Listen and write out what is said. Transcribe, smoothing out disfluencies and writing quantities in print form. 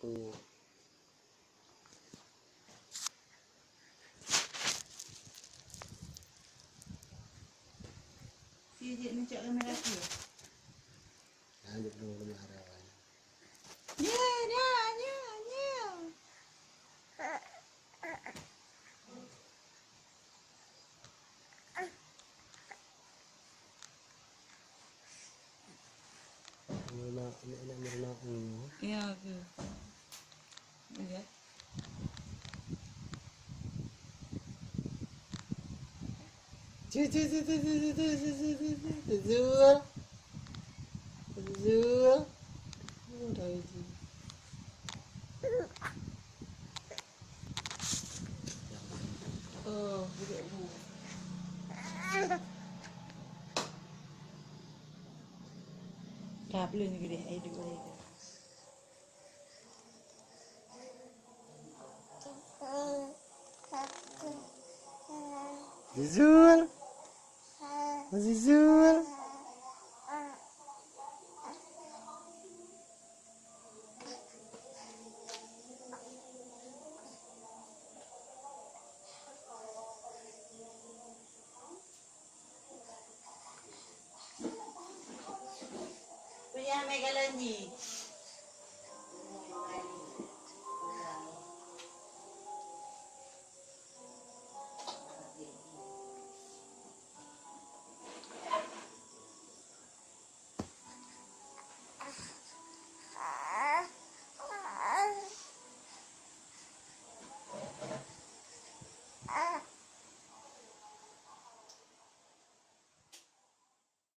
punya. Dia nak cakap kamera tu. Lanjut dulu ke harapan. Ya, dah, ya. Mirna ini. Ya, ke. Lihat. Zul. Udah itu. Oh, budak bu. Dah belum gede, air dulu boleh. Zul. Zul. Punya Megalani. Ah.